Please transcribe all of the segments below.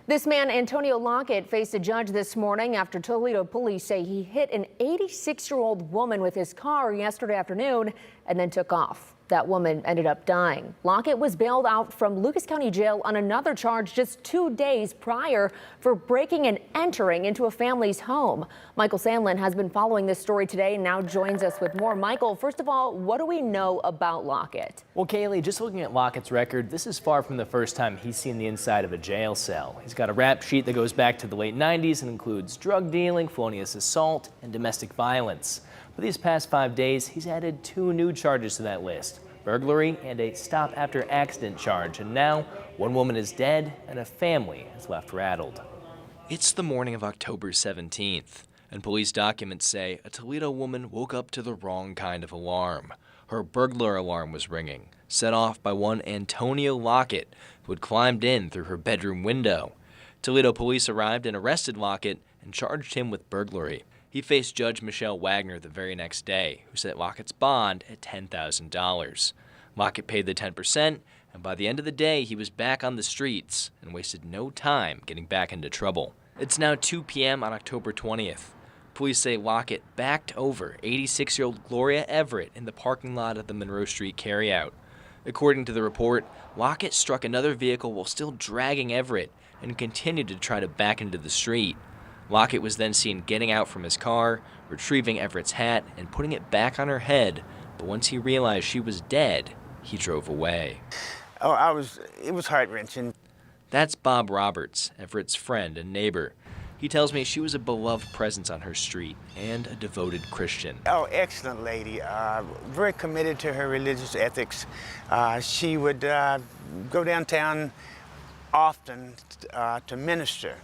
This man, Antonio Lockett, faced a judge this morning after Toledo police say he hit an 86-year-old woman with his car yesterday afternoon and then took off. That woman ended up dying. Lockett was bailed out from Lucas County Jail on another charge just 2 days prior for breaking and entering into a family's home. Michael Sandlin has been following this story today and now joins us with more. Michael, first of all, what do we know about Lockett? Well, Kaylee, just looking at Lockett's record, this is far from the first time he's seen the inside of a jail cell. He's got a rap sheet that goes back to the late 90s and includes drug dealing, felonious assault, and domestic violence. For these past 5 days, he's added 2 new charges to that list: burglary and a stop after accident charge. And now, one woman is dead and a family is left rattled. It's the morning of October 17th, and police documents say a Toledo woman woke up to the wrong kind of alarm. Her burglar alarm was ringing, set off by one Antonio Lockett, who had climbed in through her bedroom window. Toledo police arrived and arrested Lockett and charged him with burglary. He faced Judge Michelle Wagner the very next day, who set Lockett's bond at $10,000. Lockett paid the 10%, and by the end of the day, he was back on the streets and wasted no time getting back into trouble. It's now 2 p.m. on October 20th. Police say Lockett backed over 86-year-old Gloria Everett in the parking lot of the Monroe Street carryout. According to the report, Lockett struck another vehicle while still dragging Everett and continued to try to back into the street. Lockett was then seen getting out from his car, retrieving Everett's hat, and putting it back on her head. But once he realized she was dead, he drove away. It was heart-wrenching. That's Bob Roberts, Everett's friend and neighbor. He tells me she was a beloved presence on her street and a devoted Christian. Oh, excellent lady. Very committed to her religious ethics. She would go downtown often to minister.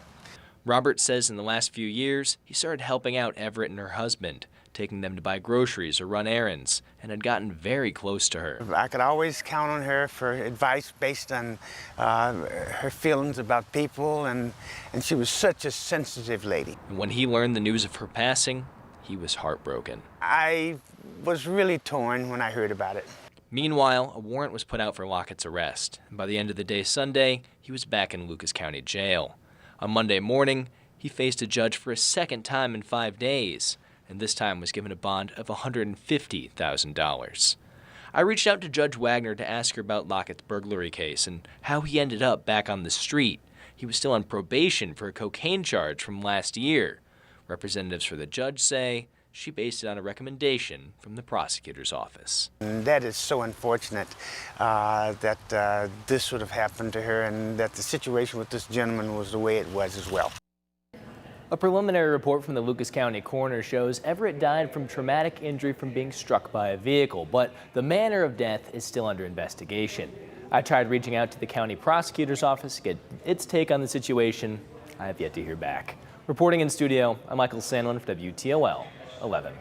Robert says in the last few years, he started helping out Everett and her husband, taking them to buy groceries or run errands, and had gotten very close to her. I could always count on her for advice based on her feelings about people, and she was such a sensitive lady. And when he learned the news of her passing, he was heartbroken. I was really torn when I heard about it. Meanwhile, a warrant was put out for Lockett's arrest, and by the end of the day Sunday, he was back in Lucas County Jail. On Monday morning, he faced a judge for a second time in 5 days, and this time was given a bond of $150,000. I reached out to Judge Wagner to ask her about Lockett's burglary case and how he ended up back on the street. He was still on probation for a cocaine charge from last year. Representatives for the judge say she based it on a recommendation from the prosecutor's office. And that is so unfortunate that this would have happened to her, and that the situation with this gentleman was the way it was as well. A preliminary report from the Lucas County coroner shows Everett died from traumatic injury from being struck by a vehicle, but the manner of death is still under investigation. I tried reaching out to the county prosecutor's office to get its take on the situation. I have yet to hear back. Reporting in studio, I'm Michael Sandlin for WTOL 11.